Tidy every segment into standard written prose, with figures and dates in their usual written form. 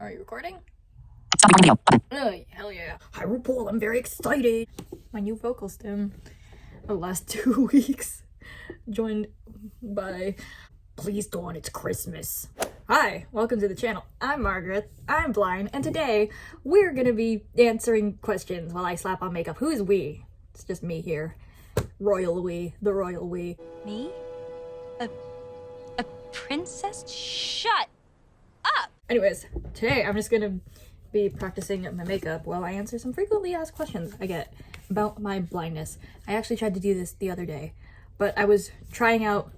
Are you recording? Stop recording video. Button. Oh, hell yeah. Hi, RuPaul, I'm very excited. My new vocal stem the last 2 weeks, joined by Please Dawn, It's Christmas. Hi, welcome to the channel. I'm Margaret, I'm blind, and today we're gonna be answering questions while I slap on makeup. Who is we? It's just me here. Royal we, the royal we. Me? A princess? Shut up! Anyways, today I'm just gonna be practicing my makeup while I answer some frequently asked questions I get about my blindness. I actually tried to do this the other day, but I was trying out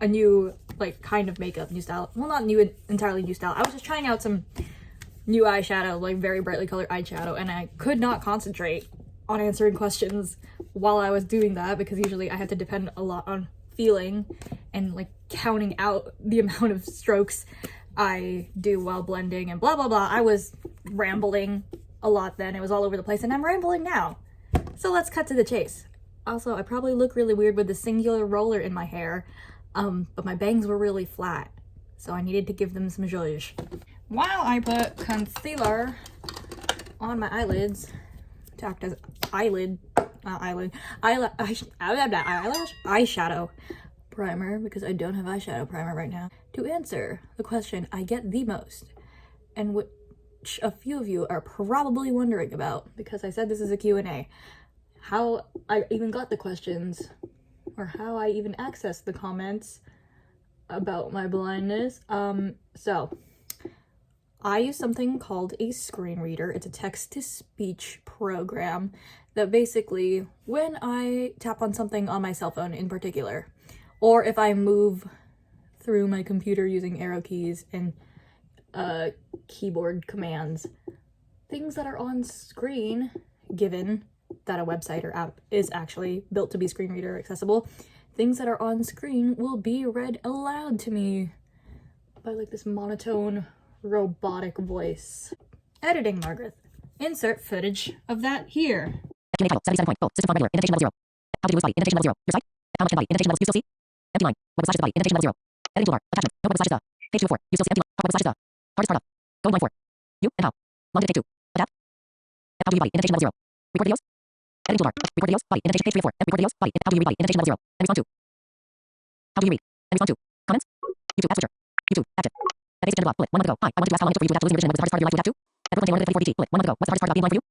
a new kind of makeup, new style. Well, not new, entirely new style. I was just trying out some new eyeshadow, like very brightly colored eyeshadow, and I could not concentrate on answering questions while I was doing that because usually I had to depend a lot on feeling and like counting out the amount of strokes I do while blending and blah blah blah. I was rambling a lot then. It was all over the place, and I'm rambling now. So let's cut to the chase. Also, I probably look really weird with the singular roller in my hair, but my bangs were really flat, so I needed to give them some zhuzh. While I put concealer on my eyelids to act as eyeshadow primer, because I don't have eyeshadow primer right now, to answer the question I get the most, and which a few of you are probably wondering about, because I said this is a Q&A. How I even got the questions, or how I even accessed the comments about my blindness. So I use something called a screen reader. It's a text-to-speech program that basically, when I tap on something on my cell phone in particular, or if I move through my computer using arrow keys and keyboard commands, things that are on screen, given that a website or app is actually built to be screen reader accessible, things that are on screen will be read aloud to me by like this monotone robotic voice. Editing, Margaret. Insert footage of that here. Q&A title 77 point. System font regular. Indentation level 0. How to do body. Indentation level 0. Your site. How much body. Indentation level. You still see? Empty line. Web slash body. Indentation level 0. Editing toolbar. Attachment. No web slash the. Page 2 of 4. You still see empty line. Web slash the. Hardest part of. Go line 4. You and how. Long did it take 2. Adapt. How do you body. Indentation level 0. Record videos. Editing toolbar. Record videos. Body. Indentation page 3 of 4. Record videos. Body. How do you read body. Indentation level 0. And respond to. How do you read? And respond to. Comments. YouTube. App switcher. YouTube. Action. That basic agenda block. Bullet. 1 month ago. Hi. I wanted to ask how long it took for you to adapt to losing your vision. Was the hardest part of your life to adapt to? At Brooklyn 124 DT. Bullet. 1 month ago. What's the hardest part about being blind for you?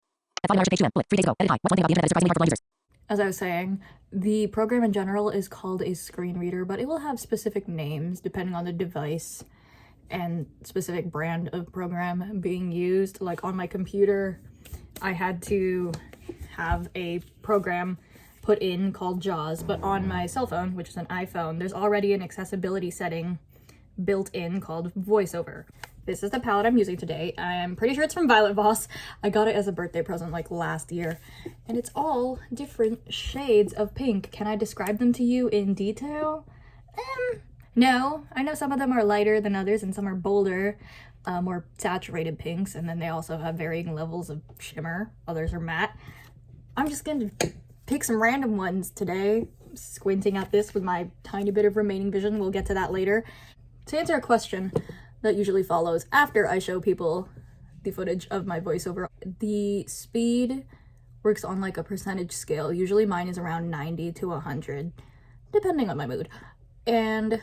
At 5 hours page 2M. Bullet. 3 days ago. Edit. Hi. What's one thing about the internet that is surprisingly hard for blind users? As I was saying, the program in general is called a screen reader, but it will have specific names depending on the device and specific brand of program being used. Like on my computer, I had to have a program put in called JAWS, but on my cell phone, which is an iPhone, there's already an accessibility setting built in called VoiceOver. This is the palette I'm using today. I'm pretty sure it's from Violet Voss. I got it as a birthday present like last year, and it's all different shades of pink. Can I describe them to you in detail? No. I know some of them are lighter than others and some are bolder, more saturated pinks, and then they also have varying levels of shimmer. Others are matte. I'm just going to pick some random ones today, squinting at this with my tiny bit of remaining vision. We'll get to that later. To answer a question that usually follows after I show people the footage of my voiceover, the speed works on like a percentage scale. Usually mine is around 90 to 100, depending on my mood. And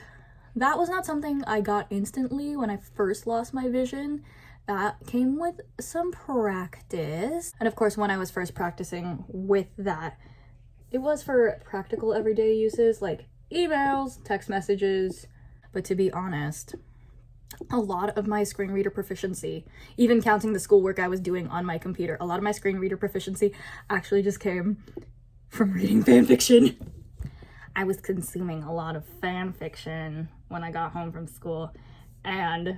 that was not something I got instantly when I first lost my vision. That came with some practice. And of course, when I was first practicing with that, it was for practical everyday uses like emails, text messages. But to be honest, a lot of my screen reader proficiency, even counting the schoolwork I was doing on my computer, a lot of my screen reader proficiency actually just came from reading fan fiction. I was consuming a lot of fan fiction when I got home from school and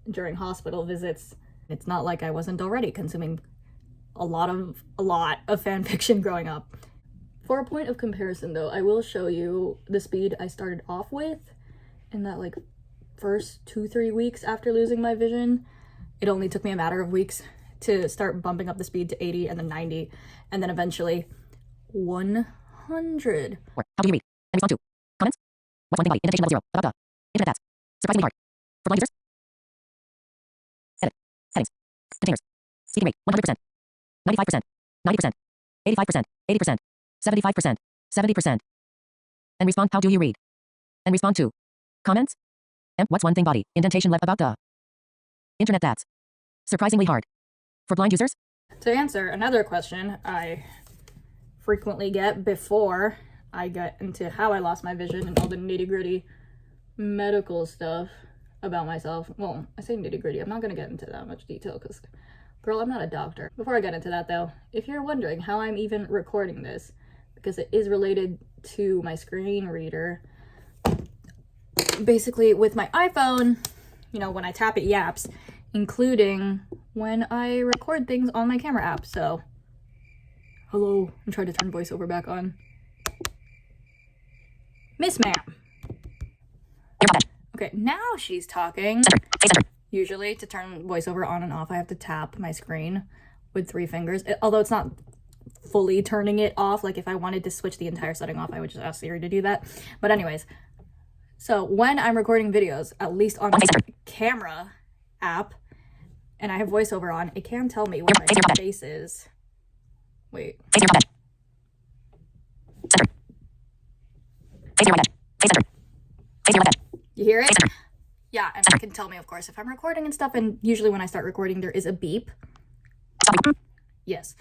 during hospital visits. It's not like I wasn't already consuming a lot of fan fiction growing up. For a point of comparison though, I will show you the speed I started off with in that like first 2-3 weeks after losing my vision. It only took me a matter of weeks to start bumping up the speed to 80 and then 90 and then eventually 100. How do you read? And respond to. Comments? What's one thing body? Indentation level 0. Internet ads. Surprisingly hard. For blind users? Containers. Speaking rate 100%. 95%. 90%. 85%. 80%. 75%. 70%. And respond. How do you read? And respond to. Comments? And what's one thing body? Indentation left about the internet that's surprisingly hard. For blind users? To answer another question I frequently get before I get into how I lost my vision and all the nitty-gritty medical stuff about myself. Well, I say nitty-gritty. I'm not going to get into that much detail because, girl, I'm not a doctor. Before I get into that, though, if you're wondering how I'm even recording this, because it is related to my screen reader, basically with my iPhone, you know, when I tap it yaps, including when I record things on my camera app. So, hello, I'm trying to turn voiceover back on. Miss Ma'am. Okay, now she's talking. Usually to turn voiceover on and off, I have to tap my screen with 3 fingers. Although it's not fully turning it off. Like if I wanted to switch the entire setting off, I would just ask Siri to do that. But anyways, so when I'm recording videos, at least on my camera app, and I have voiceover on, it can tell me where my face is. Wait. You hear it? Yeah, and it can tell me, of course, if I'm recording and stuff, and usually when I start recording, there is a beep. Yes.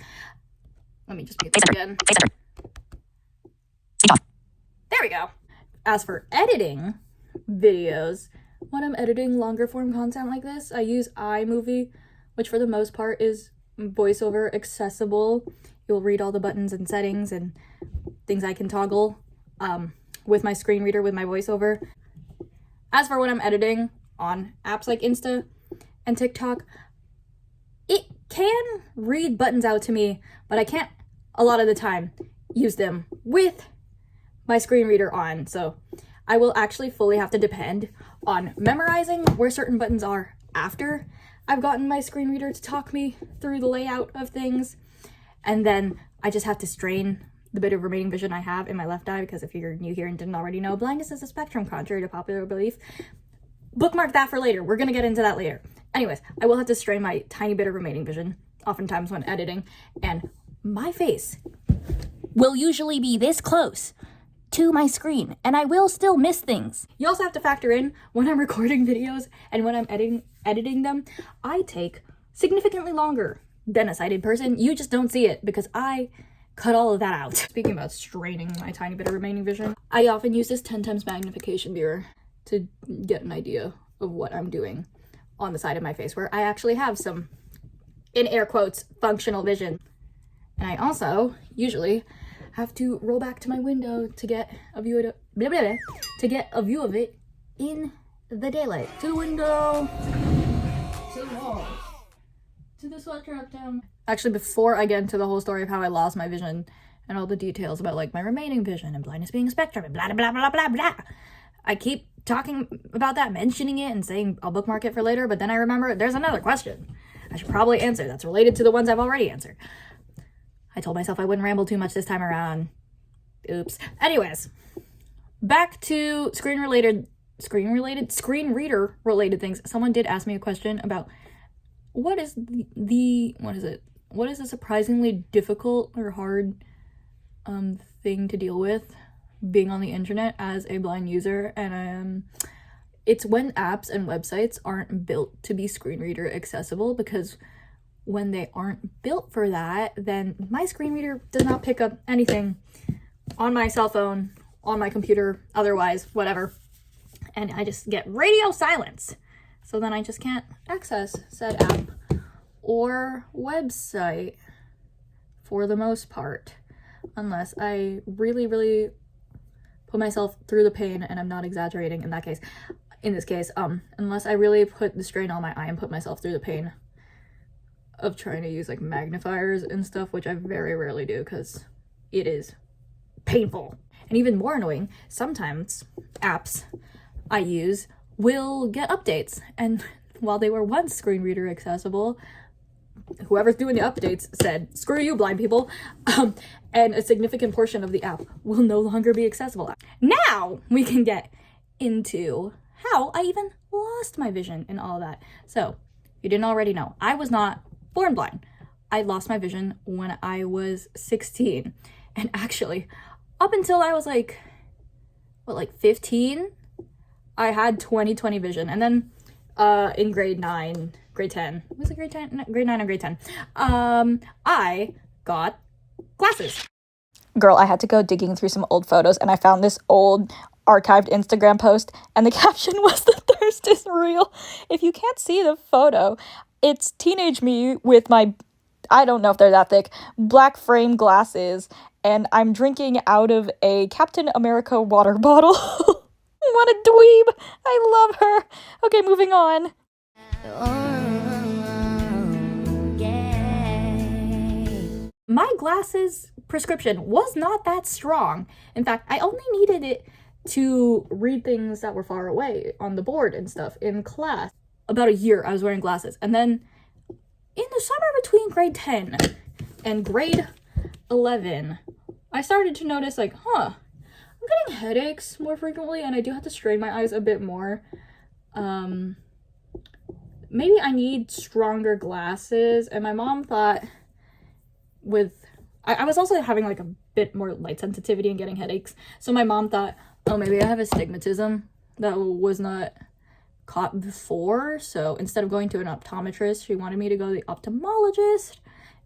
Let me just mute this again. There we go. As for editing videos, when I'm editing longer form content like this, I use iMovie, which for the most part is voiceover accessible. You'll read all the buttons and settings and things I can toggle with my screen reader, with my voiceover. As for when I'm editing on apps like Insta and TikTok, it can read buttons out to me, but I can't a lot of the time use them with my screen reader on. So I will actually fully have to depend on memorizing where certain buttons are after I've gotten my screen reader to talk me through the layout of things. And then I just have to strain the bit of remaining vision I have in my left eye, because if you're new here and didn't already know, blindness is a spectrum contrary to popular belief. Bookmark that for later. We're going to get into that later. Anyways, I will have to strain my tiny bit of remaining vision, oftentimes when editing, and my face will usually be this close to my screen, and I will still miss things. You also have to factor in when I'm recording videos and when I'm editing them, I take significantly longer than a sighted person. You just don't see it because I cut all of that out. Speaking about straining my tiny bit of remaining vision, I often use this 10 times magnification mirror to get an idea of what I'm doing on the side of my face, where I actually have some, in air quotes, functional vision. And I also usually have to roll back to my window to get a view of it, in the daylight. To the window, to the wall, to the sweatshirt down. Actually, before I get into the whole story of how I lost my vision and all the details about like my remaining vision and blindness being a spectrum and blah blah blah blah blah, I keep talking about that, mentioning it and saying I'll bookmark it for later, but then I remember there's another question I should probably answer that's related to the ones I've already answered. I told myself I wouldn't ramble too much this time around. Oops. Anyways, back to screen reader related things. Someone did ask me a question about what is a surprisingly difficult or hard thing to deal with being on the internet as a blind user, and it's when apps and websites aren't built to be screen reader accessible, because when they aren't built for that, then my screen reader does not pick up anything on my cell phone, on my computer, otherwise, whatever, and I just get radio silence. So then I just can't access said app or website for the most part, unless I really, really put myself through the pain, and I'm not exaggerating in this case, unless I really put the strain on my eye and put myself through the pain of trying to use like magnifiers and stuff, which I very rarely do because it is painful. And even more annoying, sometimes apps I use will get updates, and while they were once screen reader accessible, whoever's doing the updates said, screw you blind people, and a significant portion of the app will no longer be accessible. Now we can get into how I even lost my vision and all that. So, if you didn't already know, I was not born blind. I lost my vision when I was 16. And actually, up until I was like 15, I had 20/20 vision. And then in grade 10, was it grade 10? No, grade 9 or grade 10, I got glasses. Girl, I had to go digging through some old photos, and I found this old archived Instagram post, and the caption was, "The thirst is real." If you can't see the photo, it's teenage me with my, I don't know if they're that thick, black frame glasses, and I'm drinking out of a Captain America water bottle. What a dweeb. I love her. Okay, moving on. My glasses prescription was not that strong. In fact, I only needed it to read things that were far away on the board and stuff in class. About a year I was wearing glasses. And then in the summer between grade 10 and grade 11, I started to notice like, I'm getting headaches more frequently, and I do have to strain my eyes a bit more. Maybe I need stronger glasses. And my mom thought I was also having like a bit more light sensitivity and getting headaches. So my mom thought, oh, maybe I have astigmatism that was not caught before. So instead of going to an optometrist, she wanted me to go to the ophthalmologist,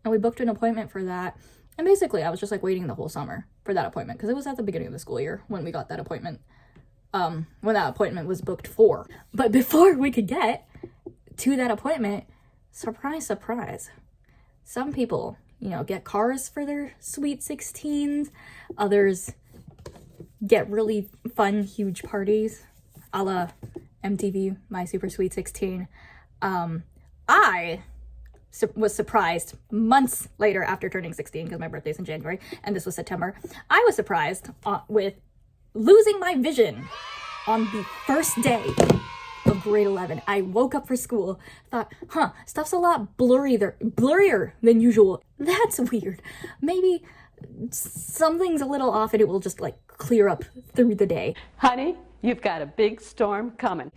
and we booked an appointment for that. And basically I was just like waiting the whole summer for that appointment, because it was at the beginning of the school year when we got that appointment, when that appointment was booked for. But before we could get to that appointment, surprise, surprise, some people, get cars for their sweet 16s. Others get really fun, huge parties, a la MTV, My Super Sweet 16. I was surprised months later after turning 16, because my birthday's in January, and this was September. I was surprised with losing my vision on the first day of grade 11. I woke up for school, thought, stuff's a lot blurrier than usual. That's weird. Maybe something's a little off and it will just like clear up through the day. Honey, you've got a big storm coming.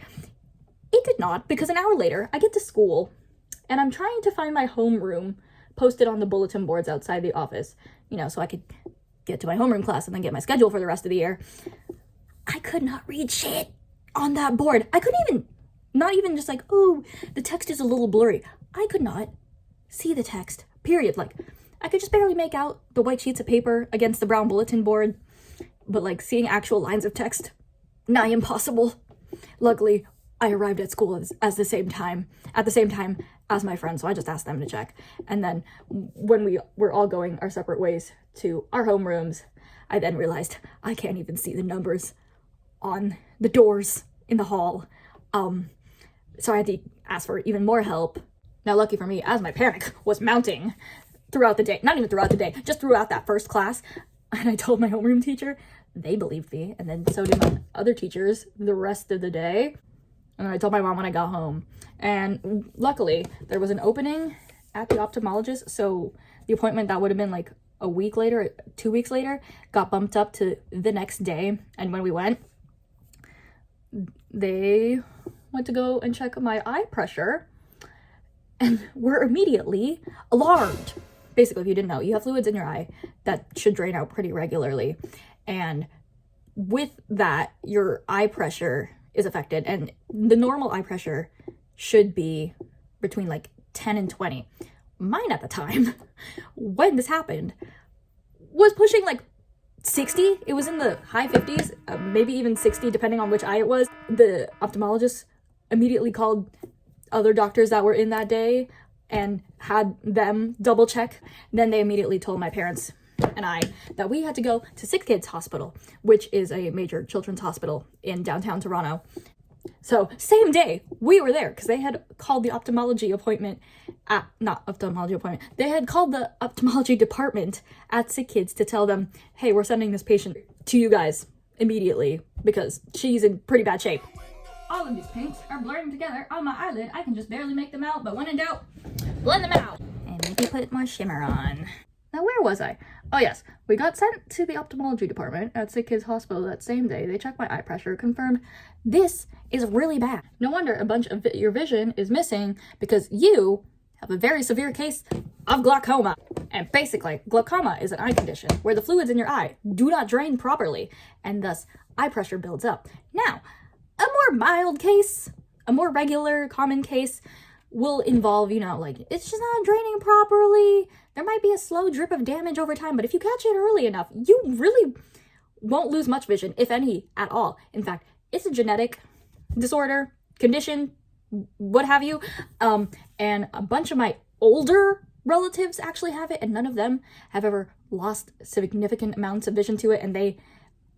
It did not, because an hour later, I get to school and I'm trying to find my homeroom posted on the bulletin boards outside the office, so I could get to my homeroom class and then get my schedule for the rest of the year. I could not read shit on that board. I couldn't not even just like, oh, the text is a little blurry. I could not see the text, period. Like, I could just barely make out the white sheets of paper against the brown bulletin board, but like seeing actual lines of text, nigh impossible. Luckily, I arrived at school at the same time as my friends, so I just asked them to check. And then when we were all going our separate ways to our homerooms, I then realized I can't even see the numbers on the doors in the hall. So I had to ask for even more help. Now, lucky for me, as my panic was mounting throughout the day, not even throughout the day, just throughout that first class, and I told my homeroom teacher, they believed me, and then so did my other teachers the rest of the day. And I told my mom when I got home. And luckily, there was an opening at the ophthalmologist, so the appointment that would have been like a week later, 2 weeks later, got bumped up to the next day. And when we went, they went to go and check my eye pressure and were immediately alarmed. Basically, if you didn't know, you have fluids in your eye that should drain out pretty regularly. And with that, your eye pressure is affected. And the normal eye pressure should be between like 10 and 20. Mine at the time, when this happened, was pushing like 60. It was in the high 50s, maybe even 60, depending on which eye it was. The ophthalmologist immediately called other doctors that were in that day and had them double check. Then they immediately told my parents and I that we had to go to Sick Kids Hospital, which is a major children's hospital in downtown Toronto. So same day we were there, because they had called the ophthalmology appointment at, not ophthalmology appointment, they had called the ophthalmology department at Sick Kids to tell them, hey, we're sending this patient to you guys immediately because she's in pretty bad shape. All of these pinks are blurring together on my eyelid. I can just barely make them out, but when in doubt, blend them out. And maybe put more shimmer on. Now, where was I? Oh, yes. We got sent to the ophthalmology department at Sick Kids Hospital that same day. They checked my eye pressure, confirmed this is really bad. No wonder a bunch of your vision is missing, because you have a very severe case of glaucoma. And basically, glaucoma is an eye condition where the fluids in your eye do not drain properly, and thus eye pressure builds up. Now, a more mild case, a more regular, common case will involve, you know, like, it's just not draining properly. There might be a slow drip of damage over time, but if you catch it early enough, you really won't lose much vision, if any, at all. In fact, it's a genetic disorder, condition, what have you. And a bunch of my older relatives actually have it, and none of them have ever lost significant amounts of vision to it, and they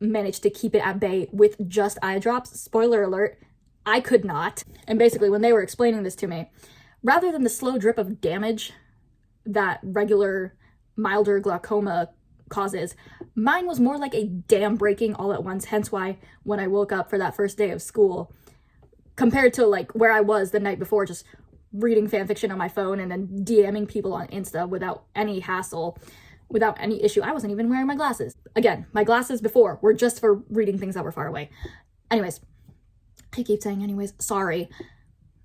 managed to keep it at bay with just eye drops. Spoiler alert, I could not. And basically, when they were explaining this to me, rather than the slow drip of damage that regular milder glaucoma causes, mine was more like a dam breaking all at once. Hence why when I woke up for that first day of school, compared to like where I was the night before, just reading fanfiction on my phone and then DMing people on Insta without any hassle, without any issue, I wasn't even wearing my glasses. Again, my glasses before were just for reading things that were far away. Anyways, I keep saying anyways, sorry.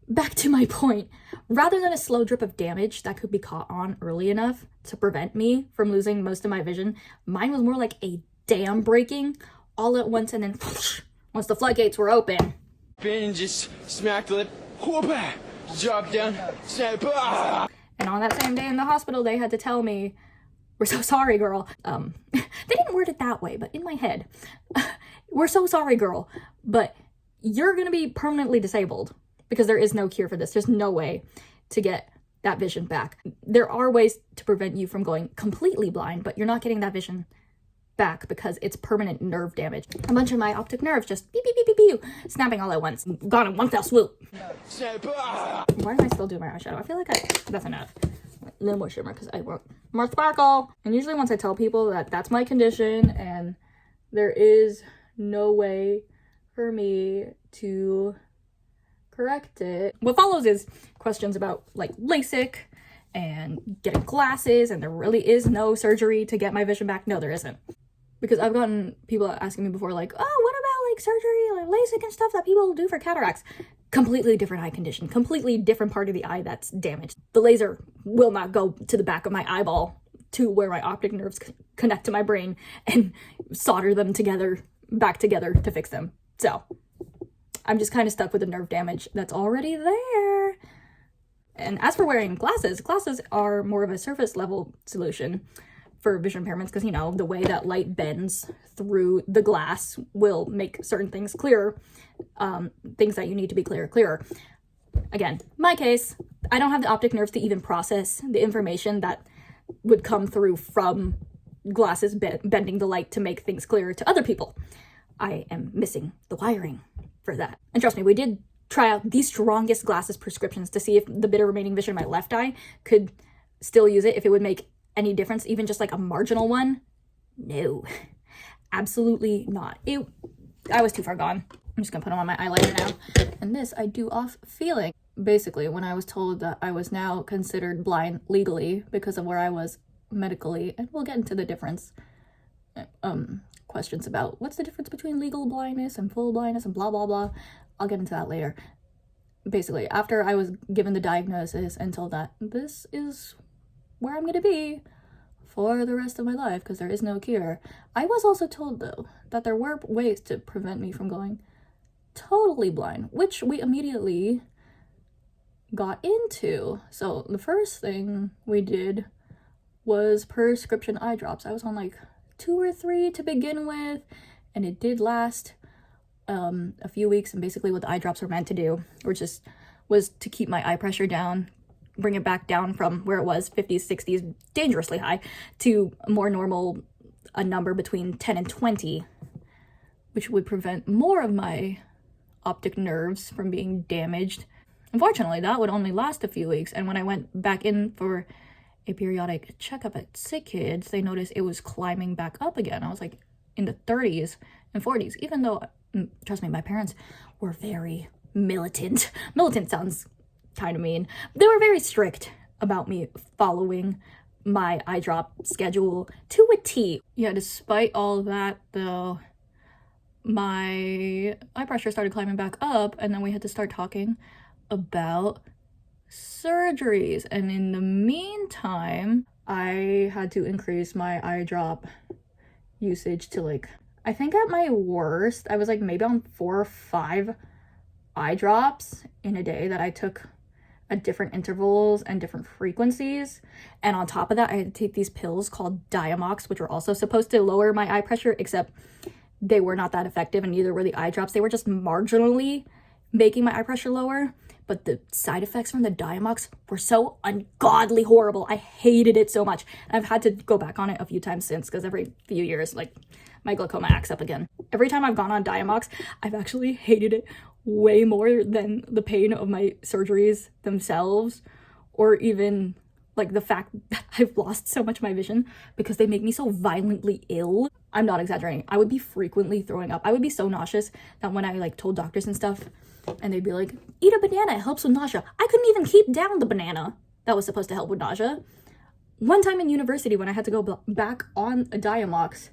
Back to my point. Rather than a slow drip of damage that could be caught on early enough to prevent me from losing most of my vision, mine was more like a dam breaking all at once, and then once the floodgates were open, and just smack the lip, whoop, drop down, snap, and on that same day in the hospital, they had to tell me, "We're so sorry, girl." They didn't word it that way, but in my head, "We're so sorry, girl, but you're gonna be permanently disabled because there is no cure for this. There's no way to get that vision back. There are ways to prevent you from going completely blind, but you're not getting that vision back because it's permanent nerve damage." A bunch of my optic nerves just beep, beep, beep, beep, beep, snapping all at once. Gone in one fell swoop. snap, Why am I still doing my eyeshadow? I feel like that's enough. A little more shimmer because I want more sparkle. And usually once I tell people that that's my condition and there is no way for me to correct it, what follows is questions about like LASIK and getting glasses, and there really is no surgery to get my vision back. No, there isn't. Because I've gotten people asking me before, like, oh, what about like surgery, like LASIK and stuff that people do for cataracts? Completely different eye condition, completely different part of the eye that's damaged. The laser will not go to the back of my eyeball to where my optic nerves connect to my brain and solder them together, back together to fix them. So I'm just kind of stuck with the nerve damage that's already there. And as for wearing glasses, glasses are more of a surface level solution for vision impairments because, you know, the way that light bends through the glass will make certain things clearer, things that you need to be clearer. Again, my case, I don't have the optic nerves to even process the information that would come through from glasses bending the light to make things clearer to other people. I am missing the wiring for that. And trust me, we did try out the strongest glasses prescriptions to see if the bit of remaining vision in my left eye could still use it, if it would make any difference, even just like a marginal one. No, absolutely not. I was too far gone. I'm just gonna put on my eyeliner now. And this I do off feeling. Basically, when I was told that I was now considered blind legally because of where I was medically, and we'll get into the difference, questions about what's the difference between legal blindness and full blindness and blah, blah, blah. I'll get into that later. Basically, after I was given the diagnosis and told that this is where I'm going to be for the rest of my life because there is no cure, I was also told, though, that there were ways to prevent me from going totally blind, which we immediately got into. So the first thing we did was prescription eye drops. I was on like 2 or 3 to begin with, and it did last a few weeks. And basically what the eye drops were meant to do was to keep my eye pressure down, bring it back down from where it was 50s, 60s, dangerously high, to a more normal, a number between 10 and 20, which would prevent more of my optic nerves from being damaged. Unfortunately, that would only last a few weeks, and when I went back in for a periodic checkup at Sick Kids, they noticed it was climbing back up again. I was like in the 30s and 40s, even though, trust me, my parents were very militant. Militant sounds kind of mean. They were very strict about me following my eye drop schedule to a T. Yeah, despite all that, though, my eye pressure started climbing back up, and then we had to start talking about surgeries. And in the meantime, I had to increase my eye drop usage to like, I think at my worst, I was like maybe on 4 or 5 eye drops in a day that I took at different intervals and different frequencies. And on top of that, I had to take these pills called Diamox, which were also supposed to lower my eye pressure, except they were not that effective, and neither were the eye drops. They were just marginally making my eye pressure lower, but the side effects from the Diamox were so ungodly horrible. I hated it so much. I've had to go back on it a few times since, because every few years, like, my glaucoma acts up again. Every time I've gone on Diamox, I've actually hated it way more than the pain of my surgeries themselves, or even like the fact that I've lost so much of my vision because they make me so violently ill. I'm not exaggerating. I would be frequently throwing up. I would be so nauseous that when I like told doctors and stuff, and they'd be like, eat a banana, it helps with nausea. I couldn't even keep down the banana that was supposed to help with nausea. One time in university when I had to go back on a Diamox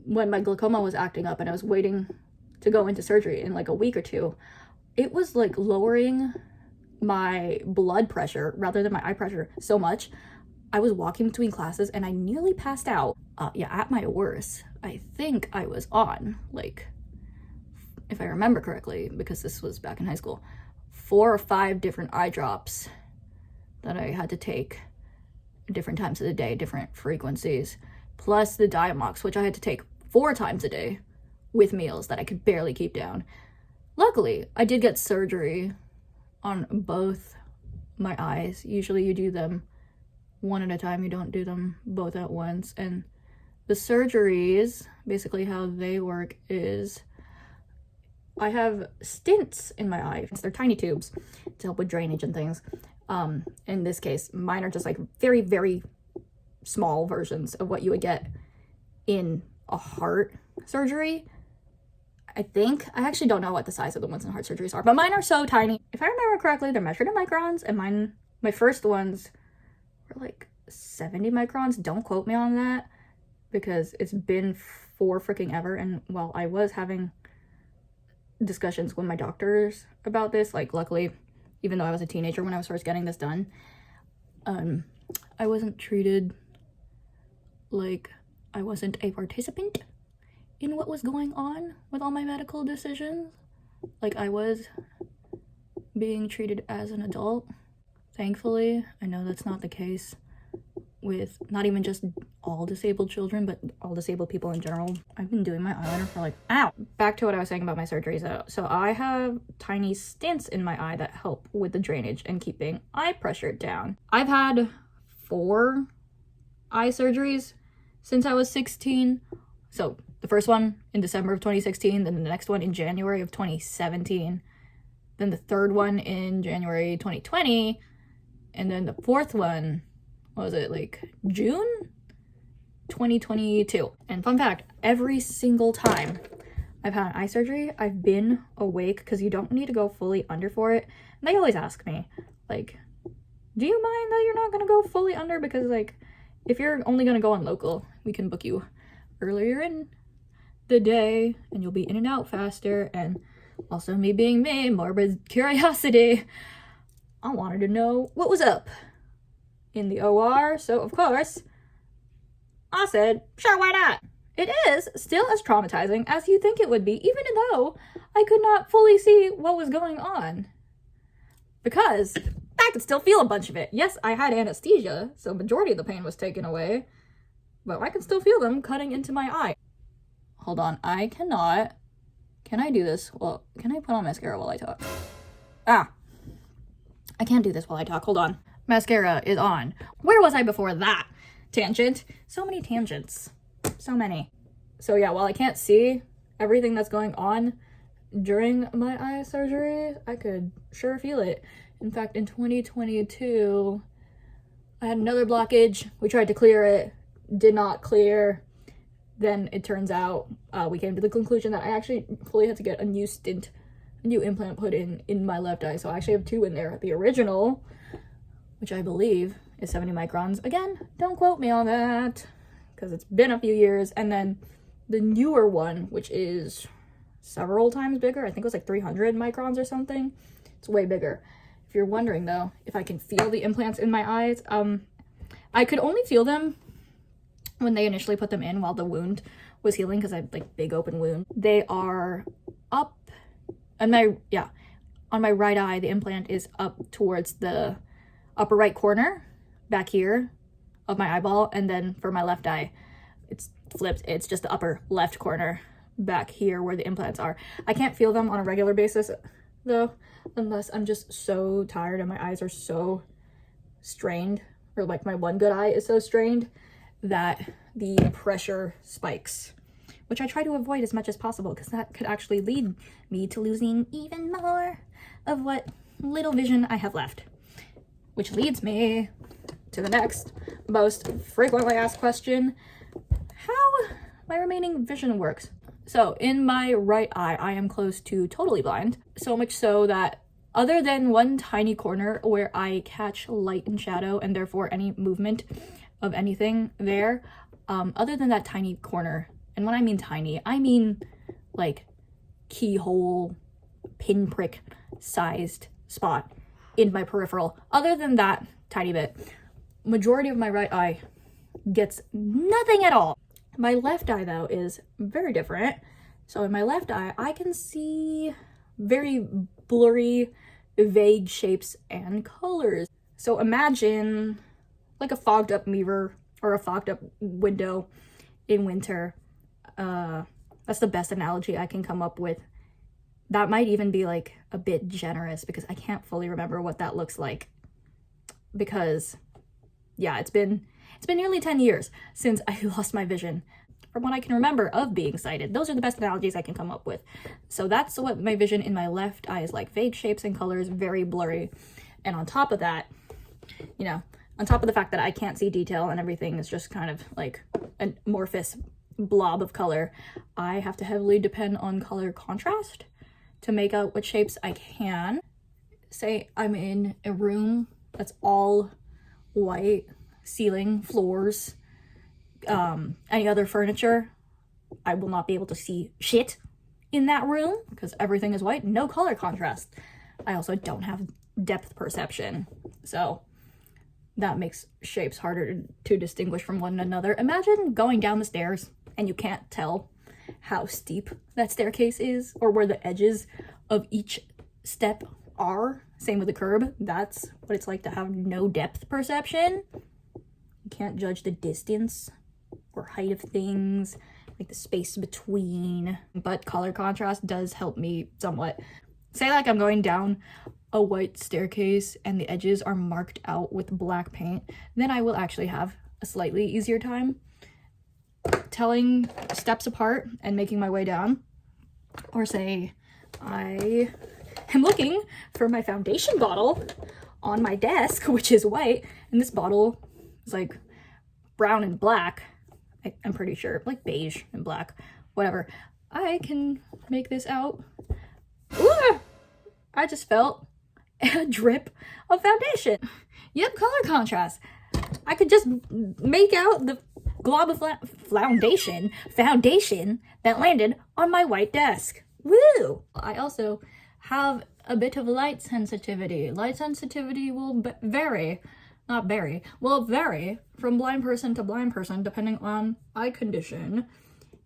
when my glaucoma was acting up and I was waiting to go into surgery in like a week or two, it was like lowering my blood pressure rather than my eye pressure so much. I was walking between classes and I nearly passed out. Yeah, at my worst, I think I was on, like, if I remember correctly, because this was back in high school, 4 or 5 different eye drops that I had to take different times of the day, different frequencies, plus the Diamox, which I had to take 4 times a day with meals that I could barely keep down. Luckily, I did get surgery on both my eyes. Usually you do them one at a time, you don't do them both at once. And the surgeries, basically how they work is I have stints in my eye. They're tiny tubes to help with drainage and things. In this case, mine are just like very, very small versions of what you would get in a heart surgery. I think. I actually don't know what the size of the ones in heart surgeries are, but mine are so tiny. If I remember correctly, they're measured in microns, and mine, my first ones were like 70 microns. Don't quote me on that, because it's been for freaking ever, and while I was having discussions with my doctors about this, like, luckily, even though I was a teenager when I was first getting this done, I wasn't treated like I wasn't a participant in what was going on with all my medical decisions. Like, I was being treated as an adult. Thankfully, I know that's not the case with not even just all disabled children, but all disabled people in general. I've been doing my eyeliner for like, ow! Back to what I was saying about my surgeries though. So I have tiny stints in my eye that help with the drainage and keeping eye pressure down. I've had 4 eye surgeries since I was 16. So the first one in December of 2016, then the next one in January of 2017, then the third one in January 2020, and then the fourth one, what was it, like June 2022. And fun fact, every single time I've had eye surgery, I've been awake, because you don't need to go fully under for it. And they always ask me, like, do you mind that you're not gonna go fully under? Because, like, if you're only gonna go on local, we can book you earlier in the day and you'll be in and out faster. And also, me being me, morbid curiosity, I wanted to know what was up in the OR, so of course I said, sure, why not? It is still as traumatizing as you think it would be, even though I could not fully see what was going on, because I could still feel a bunch of it. Yes, I had anesthesia, so majority of the pain was taken away, but I can still feel them cutting into my eye. Hold on, I cannot. Can I do this? Well, can I put on mascara while I talk? I can't do this while I talk. Hold on. Mascara is on. Where was I before that? Tangent. So many tangents. So many. So yeah, while I can't see everything that's going on during my eye surgery, I could sure feel it. In fact, in 2022, I had another blockage. We tried to clear it. Did not clear. Then it turns out we came to the conclusion that I actually fully had to get a new stent, a new implant put in my left eye. So I actually have 2 in there. The original, which I believe is 70 microns. Again, don't quote me on that, because it's been a few years. And then the newer one, which is several times bigger. I think it was like 300 microns or something. It's way bigger. If you're wondering though, if I can feel the implants in my eyes, I could only feel them when they initially put them in while the wound was healing, because I had like big open wound. They are up on my right eye. The implant is up towards the upper right corner back here of my eyeball, and then for my left eye it's flipped. It's just the upper left corner back here where the implants are. I can't feel them on a regular basis though, unless I'm just so tired and my eyes are so strained, or like my one good eye is so strained that the pressure spikes, which I try to avoid as much as possible, because that could actually lead me to losing even more of what little vision I have left. Which leads me to the next most frequently asked question: how my remaining vision works. So in my right eye, I am close to totally blind, so much so that other than one tiny corner where I catch light and shadow and therefore any movement of anything there, other than that tiny corner, and when I mean tiny, I mean like keyhole, pinprick sized spot in my peripheral, other than that tiny bit, majority of my right eye gets nothing at all. My left eye though is very different. So in my left eye, I can see very blurry, vague shapes and colors. So imagine like a fogged up mirror or a fogged up window in winter. That's the best analogy I can come up with. That might even be like a bit generous, because I can't fully remember what that looks like, because yeah, it's been nearly 10 years since I lost my vision. From what I can remember of being sighted, those are the best analogies I can come up with. So that's what my vision in my left eye is like: vague shapes and colors, very blurry. And on top of that, you know, on top of the fact that I can't see detail and everything is just kind of like an amorphous blob of color, I have to heavily depend on color contrast to make out what shapes I can. Say I'm in a room that's all white, ceiling, floors, any other furniture, I will not be able to see shit in that room because everything is white, no color contrast. I also don't have depth perception, so that makes shapes harder to distinguish from one another. Imagine going down the stairs and you can't tell how steep that staircase is or where the edges of each step are. Same with the curb. That's what it's like to have no depth perception. You can't judge the distance or height of things, like the space between. But color contrast does help me somewhat. Say like I'm going down a white staircase and the edges are marked out with black paint, then I will actually have a slightly easier time telling steps apart and making my way down. Or say I am looking for my foundation bottle on my desk, which is white, and this bottle is like brown and black. I'm pretty sure, like beige and black, whatever. I can make this out. Ooh, I just felt a drip of foundation. Yep, color contrast. I could just make out the glob of foundation that landed on my white desk. Woo! I also have a bit of light sensitivity. Light sensitivity will vary from blind person to blind person depending on eye condition.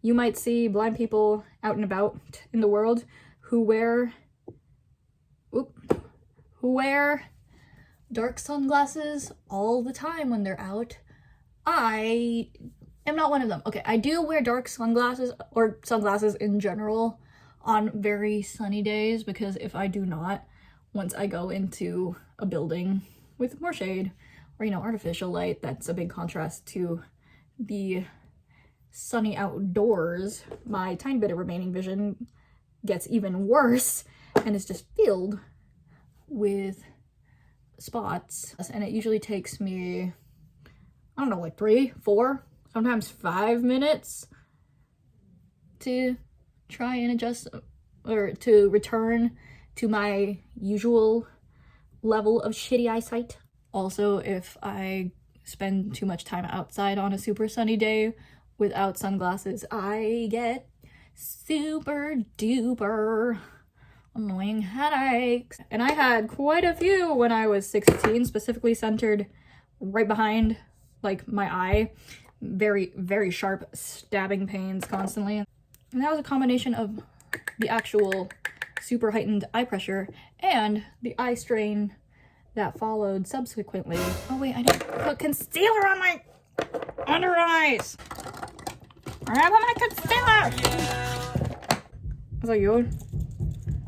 You might see blind people out and about in the world who wear dark sunglasses all the time when they're out. I am not one of them. Okay, I do wear dark sunglasses or sunglasses in general on very sunny days, because if I do not, once I go into a building with more shade or, you know, artificial light, that's a big contrast to the sunny outdoors, my tiny bit of remaining vision gets even worse and is just filled with spots. And it usually takes me, I don't know, like 3, 4, sometimes 5 minutes to try and adjust or to return to my usual level of shitty eyesight. Also, if I spend too much time outside on a super sunny day without sunglasses, I get super duper annoying headaches. And I had quite a few when I was 16, specifically centered right behind like my eye. Very, very sharp stabbing pains constantly. And that was a combination of the actual super heightened eye pressure and the eye strain that followed subsequently. Oh wait, I didn't put concealer on my under eyes. Where am my concealer? Was that you?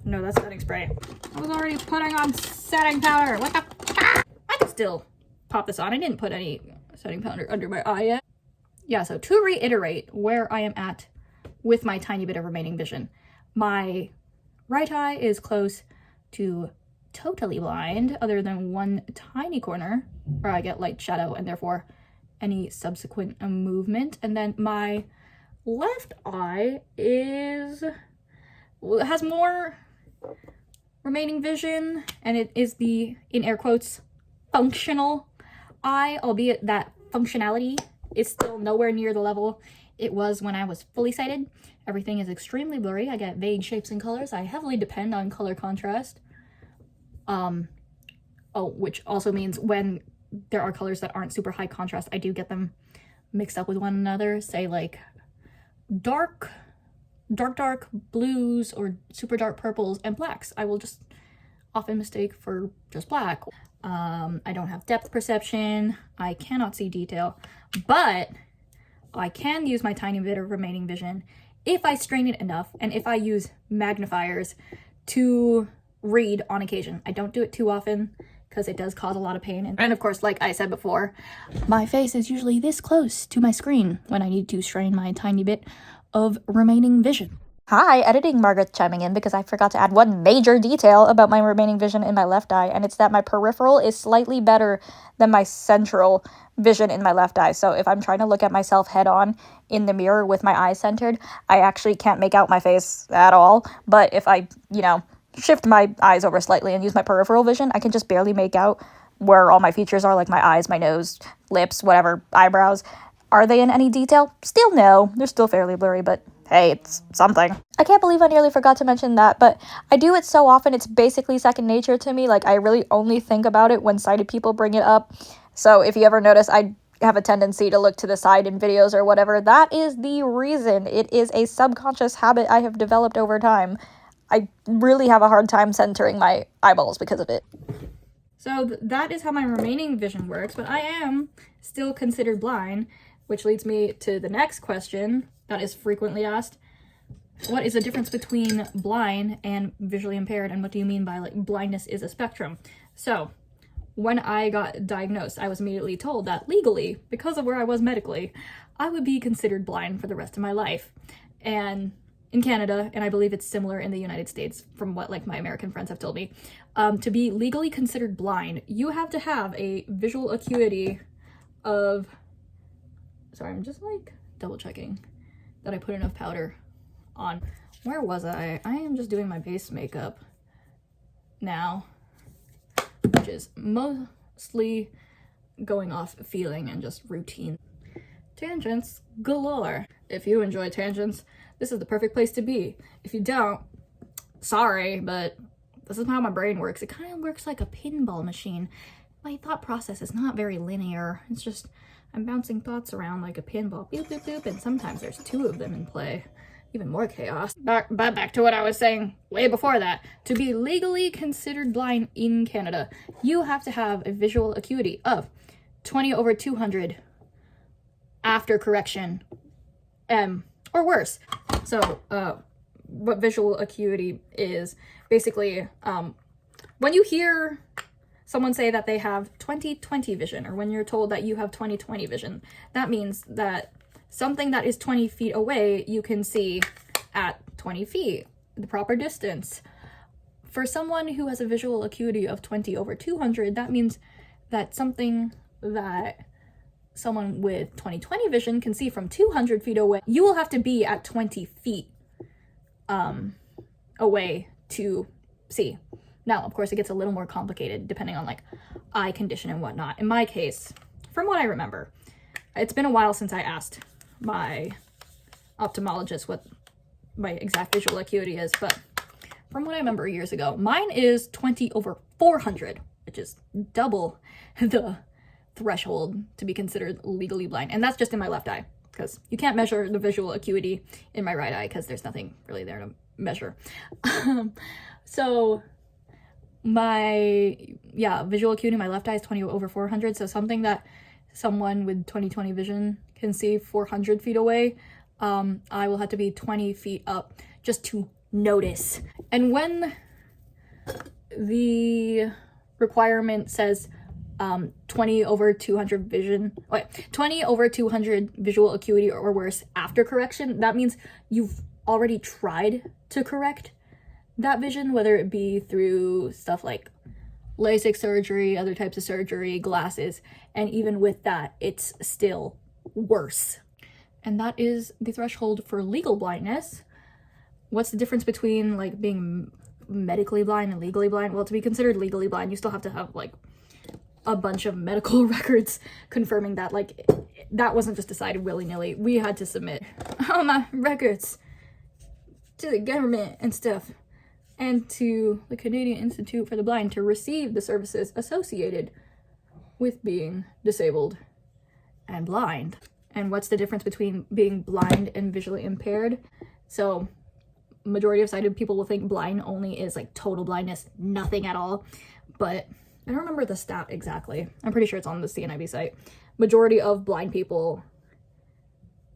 No, that's setting spray. I was already putting on setting powder. What the? Ah! I can still pop this on. I didn't put any setting powder under my eye yet. Yeah, so to reiterate where I am at with my tiny bit of remaining vision. My right eye is close to totally blind, other than one tiny corner where I get light shadow and therefore any subsequent movement. And then my left eye has more remaining vision, and it is the, in air quotes, functional eye, albeit that functionality is still nowhere near the level it was when I was fully sighted. Everything is extremely blurry. I get vague shapes and colors. I heavily depend on color contrast. Which also means when there are colors that aren't super high contrast, I do get them mixed up with one another. Say like dark blues or super dark purples and blacks. I will just often mistake for just black. I don't have depth perception. I cannot see detail, but I can use my tiny bit of remaining vision if I strain it enough and if I use magnifiers to read on occasion. I don't do it too often because it does cause a lot of pain. And of course, like I said before, my face is usually this close to my screen when I need to strain my tiny bit of remaining vision. Hi, editing Margaret chiming in because I forgot to add one major detail about my remaining vision in my left eye, and it's that my peripheral is slightly better than my central vision in my left eye. So if I'm trying to look at myself head on in the mirror with my eyes centered, I actually can't make out my face at all. But if I, shift my eyes over slightly and use my peripheral vision, I can just barely make out where all my features are, like my eyes, my nose, lips, whatever, eyebrows. Are they in any detail? Still no. They're still fairly blurry, but hey, it's something. I can't believe I nearly forgot to mention that, but I do it so often, it's basically second nature to me. Like, I really only think about it when sighted people bring it up. So if you ever notice, I have a tendency to look to the side in videos or whatever. That is the reason. It is a subconscious habit I have developed over time. I really have a hard time centering my eyeballs because of it. So that is how my remaining vision works, but I am still considered blind, which leads me to the next question that is frequently asked. What is the difference between blind and visually impaired, and what do you mean by, like, blindness is a spectrum? So when I got diagnosed, I was immediately told that legally, because of where I was medically, I would be considered blind for the rest of my life. And in Canada, and I believe it's similar in the United States from what like my American friends have told me, to be legally considered blind, you have to have a visual acuity of, sorry, I'm just like double checking that I put enough powder on. Where was I? I am just doing my base makeup now, which is mostly going off feeling and just routine. Tangents galore. If you enjoy tangents, this is the perfect place to be. If you don't, sorry, but this is how my brain works. It kind of works like a pinball machine. My thought process is not very linear. It's just, I'm bouncing thoughts around like a pinball. Boop, boop, boop, and sometimes there's two of them in play. Even more chaos. Back to what I was saying way before that. To be legally considered blind in Canada, you have to have a visual acuity of 20/200 after correction, or worse. So, what visual acuity is basically, when you hear someone say that they have 20/20 vision, or when you're told that you have 20/20 vision, that means that something that is 20 feet away, you can see at 20 feet, the proper distance. For someone who has a visual acuity of 20/200, that means that something that someone with 20/20 vision can see from 200 feet away, you will have to be at 20 feet away to see. Now, of course, it gets a little more complicated depending on like eye condition and whatnot. In my case, from what I remember, it's been a while since I asked my ophthalmologist what my exact visual acuity is, but from what I remember years ago. Mine is 20/400, which is double the threshold to be considered legally blind. And that's just in my left eye, because you can't measure the visual acuity in my right eye because there's nothing really there to measure. So my, visual acuity in my left eye is 20/400. So something that someone with 20/20 vision can see 400 feet away, I will have to be 20 feet up just to notice. And when the requirement says 20/200 vision, 20/200 visual acuity or worse after correction, that means you've already tried to correct that vision, whether it be through stuff like LASIK surgery, other types of surgery, glasses, and even with that, it's still worse. And that is the threshold for legal blindness. What's the difference between like being medically blind and legally blind? Well, to be considered legally blind, you still have to have like a bunch of medical records confirming that. Like, that wasn't just decided willy-nilly. We had to submit all my records to the government and stuff, and to the Canadian Institute for the Blind to receive the services associated with being disabled and blind. And what's the difference between being blind and visually impaired? So majority of sighted people will think blind only is like total blindness, nothing at all. But I don't remember the stat exactly. I'm pretty sure it's on the CNIB site. Majority of blind people,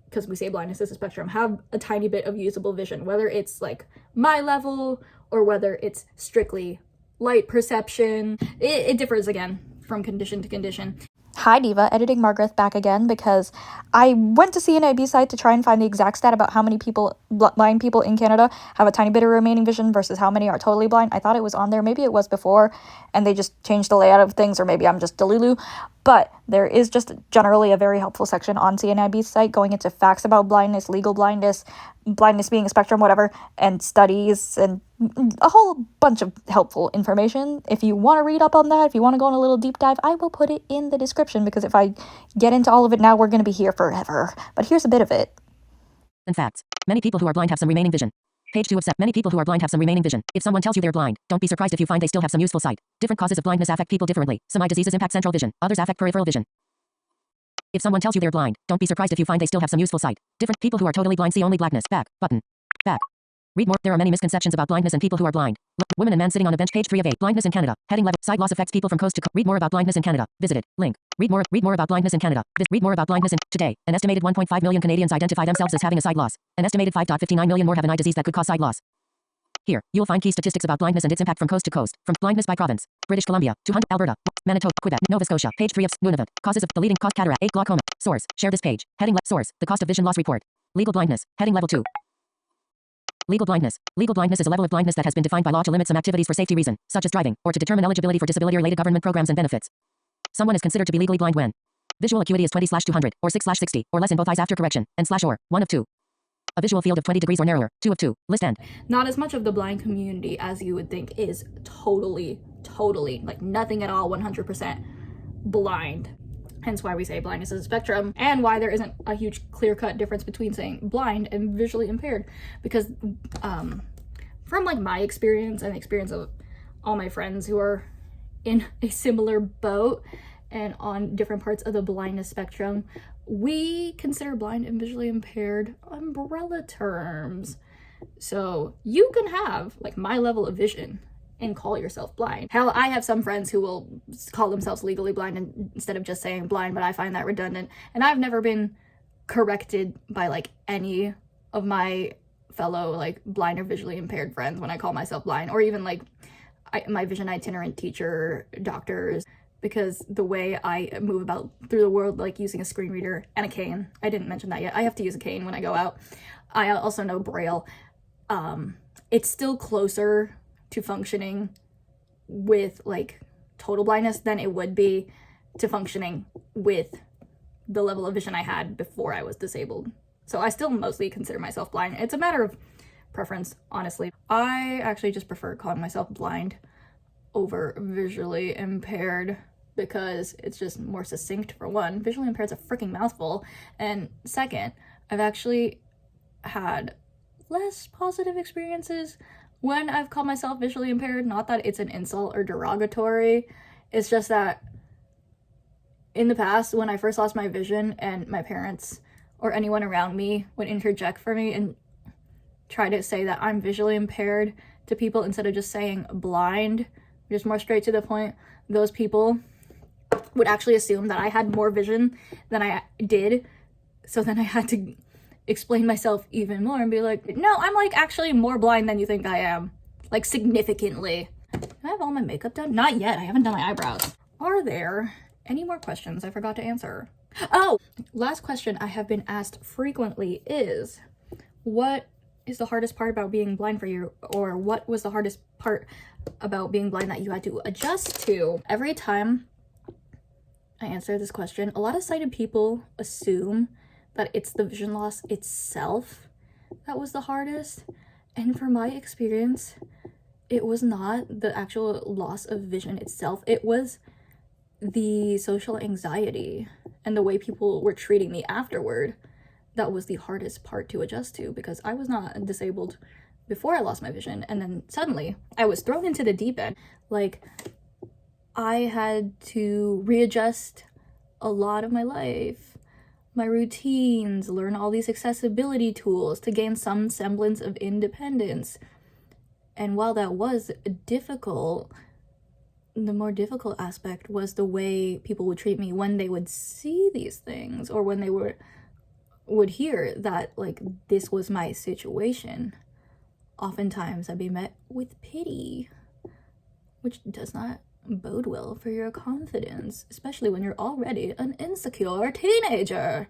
because we say blindness is a spectrum, have a tiny bit of usable vision, whether it's like my level or whether it's strictly light perception. It differs again from condition to condition. Hi Diva, editing Margaret back again because I went to CNIB site to try and find the exact stat about how many people, blind people in Canada, have a tiny bit of remaining vision versus how many are totally blind. I thought it was on there. Maybe it was before and they just changed the layout of things, or maybe I'm just delulu. But there is just generally a very helpful section on CNIB's site going into facts about blindness, legal blindness, blindness being a spectrum, whatever, and studies and a whole bunch of helpful information. If you want to read up on that, if you want to go on a little deep dive, I will put it in the description, because if I get into all of it now, we're going to be here forever. But here's a bit of it. And facts. Many people who are blind have some remaining vision. Page 2 of 7. Many people who are blind have some remaining vision. If someone tells you they're blind, don't be surprised if you find they still have some useful sight. Different causes of blindness affect people differently. Some eye diseases impact central vision, others affect peripheral vision. If someone tells you they're blind, don't be surprised if you find they still have some useful sight. Different people who are totally blind see only blackness. Back. Button. Back. Read more. There are many misconceptions about blindness and people who are blind. Women and men sitting on a bench. Page 3 of 8. Blindness in Canada. Heading level. Sight loss affects people from coast to coast. Read more about blindness in Canada. Visited. Link. Read more about blindness in Canada. Read more about blindness in today. An estimated 1.5 million Canadians identify themselves as having a sight loss. An estimated 5.59 million more have an eye disease that could cause sight loss. Here, you will find key statistics about blindness and its impact from coast to coast. From blindness by province. British Columbia, 200, Alberta, Manitoba, Quebec, Nova Scotia. Page 3 of Nunavut. Causes of the leading cause: cataract, glaucoma. Source. Share this page. Heading source. The cost of vision loss report. Legal blindness. Heading level 2. Legal blindness. Legal blindness is a level of blindness that has been defined by law to limit some activities for safety reason, such as driving, or to determine eligibility for disability-related government programs and benefits. Someone is considered to be legally blind when visual acuity is 20/200, or 6/60, or less in both eyes after correction, and or 1 of 2. A visual field of 20 degrees or narrower, 2 of 2. List end. Not as much of the blind community as you would think is totally, like nothing at all, 100% blind. Hence why we say blindness is a spectrum, and why there isn't a huge clear-cut difference between saying blind and visually impaired. Because from like my experience and the experience of all my friends who are in a similar boat and on different parts of the blindness spectrum, we consider blind and visually impaired umbrella terms. So you can have like my level of vision and call yourself blind. Hell, I have some friends who will call themselves legally blind instead of just saying blind, but I find that redundant. And I've never been corrected by like any of my fellow like blind or visually impaired friends when I call myself blind, or even like my vision itinerant teacher, doctors, because the way I move about through the world, like using a screen reader and a cane. I didn't mention that yet. I have to use a cane when I go out. I also know Braille. It's still closer to functioning with like total blindness than it would be to functioning with the level of vision I had before I was disabled. So I still mostly consider myself blind. It's a matter of preference, honestly. I actually just prefer calling myself blind over visually impaired because it's just more succinct, for one. Visually impaired's a freaking mouthful. And second, I've actually had less positive experiences when I've called myself visually impaired. Not that it's an insult or derogatory, it's just that in the past, when I first lost my vision and my parents or anyone around me would interject for me and try to say that I'm visually impaired to people instead of just saying blind, just more straight to the point, those people would actually assume that I had more vision than I did. So then I had to explain myself even more and be like, no, I'm like actually more blind than you think I am. Like significantly. Can I have all my makeup done? Not yet. I haven't done my eyebrows. Are there any more questions I forgot to answer? Oh, last question I have been asked frequently is, what is the hardest part about being blind for you? Or what was the hardest part about being blind that you had to adjust to? Every time I answer this question, a lot of sighted people assume that it's the vision loss itself that was the hardest. And from my experience, it was not the actual loss of vision itself. It was the social anxiety and the way people were treating me afterward that was the hardest part to adjust to, because I was not disabled before I lost my vision, and then suddenly I was thrown into the deep end. Like, I had to readjust a lot of my life, my routines, learn all these accessibility tools to gain some semblance of independence. And while that was difficult, the more difficult aspect was the way people would treat me when they would see these things, or when they would hear that, like, this was my situation. Oftentimes I'd be met with pity, which does not bode well for your confidence, especially when you're already an insecure teenager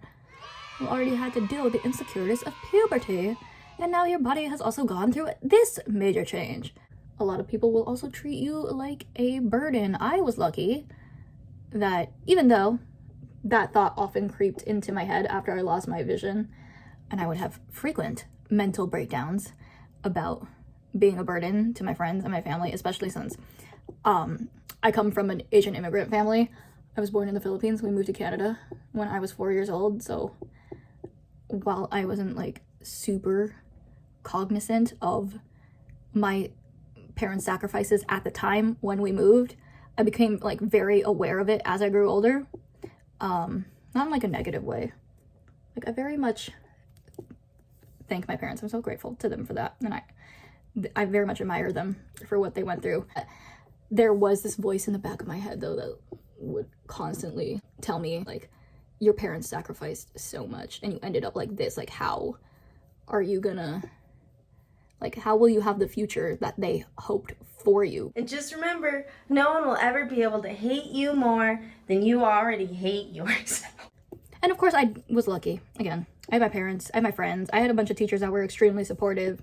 who already had to deal with the insecurities of puberty, and now your body has also gone through this major change. A lot of people will also treat you like a burden. I was lucky that, even though that thought often creeped into my head after I lost my vision, and I would have frequent mental breakdowns about being a burden to my friends and my family, especially since I come from an Asian immigrant family. I was born in the Philippines. We moved to Canada when I was 4 years old. So while I wasn't like super cognizant of my parents' sacrifices at the time when we moved, I became like very aware of it as I grew older. Not in like a negative way. Like, I very much thank my parents. I'm so grateful to them for that. And I very much admire them for what they went through. There was this voice in the back of my head though that would constantly tell me, like, your parents sacrificed so much and you ended up like this. Like, how are you gonna, like, how will you have the future that they hoped for you? And just remember, no one will ever be able to hate you more than you already hate yourself. And of course, I was lucky. Again, I had my parents, I had my friends, I had a bunch of teachers that were extremely supportive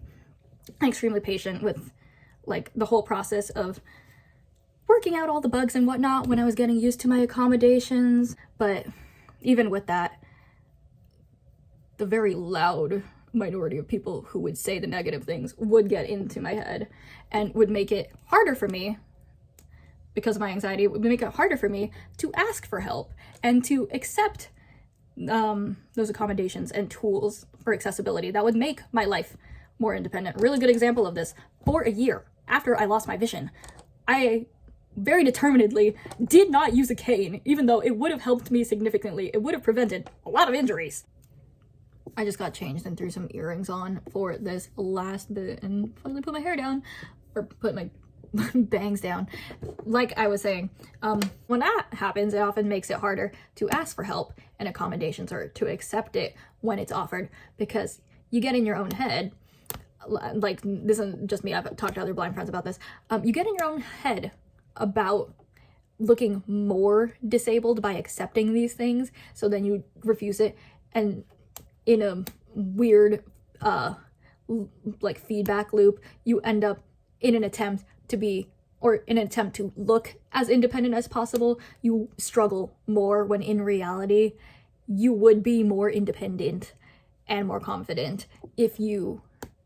and extremely patient with like the whole process of working out all the bugs and whatnot when I was getting used to my accommodations. But even with that, the very loud minority of people who would say the negative things would get into my head and would make it harder for me, because of my anxiety, it would make it harder for me to ask for help and to accept those accommodations and tools for accessibility that would make my life more independent. Really good example of this. For a year after I lost my vision, I very determinedly did not use a cane, even though it would have helped me significantly. It would have prevented a lot of injuries. I just got changed and threw some earrings on for this last bit and finally put my hair down, or put my bangs down. Like I was saying, when that happens, it often makes it harder to ask for help and accommodations, or to accept it when it's offered, because you get in your own head, like, this isn't just me, I've talked to other blind friends about this, you get in your own head about looking more disabled by accepting these things, so then you refuse it, and in a weird like feedback loop, you end up in an attempt to be, or in an attempt to look as independent as possible, you struggle more when in reality you would be more independent and more confident if you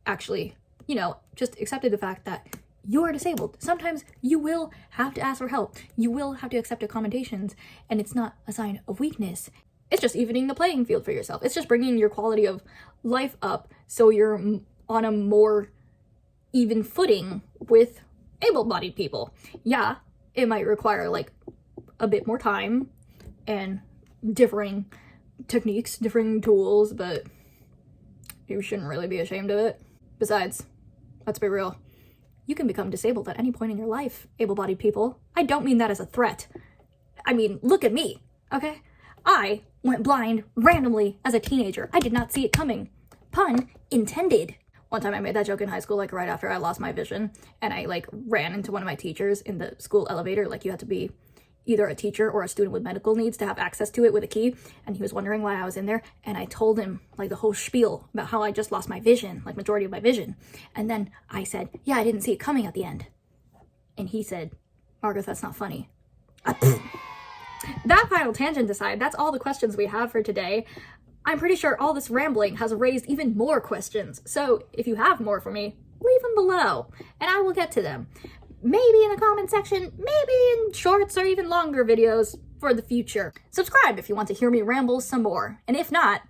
actually, you know, just accepted the fact that you are disabled. Sometimes you will have to ask for help. You will have to accept accommodations, and it's not a sign of weakness. It's just evening the playing field for yourself. It's just bringing your quality of life up so you're on a more even footing with able-bodied people. Yeah, it might require like a bit more time and differing techniques, differing tools, but you shouldn't really be ashamed of it. Besides, let's be real, you can become disabled at any point in your life, able-bodied people. I don't mean that as a threat. I mean, look at me, okay? I went blind randomly as a teenager. I did not see it coming. Pun intended. One time I made that joke in high school, like right after I lost my vision, and I like ran into one of my teachers in the school elevator. Like you had to be either a teacher or a student with medical needs to have access to it with a key, and he was wondering why I was in there, and I told him like the whole spiel about how I just lost my vision, like majority of my vision, and then I said, yeah, I didn't see it coming at the end, and he said, Margaret, that's not funny. That final tangent aside, that's all the questions we have for today. I'm pretty sure all this rambling has raised even more questions, so if you have more for me, leave them below, and I will get to them. Maybe in the comment section, maybe in shorts or even longer videos for the future. Subscribe if you want to hear me ramble some more. And if not,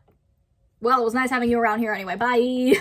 well, it was nice having you around here anyway. Bye!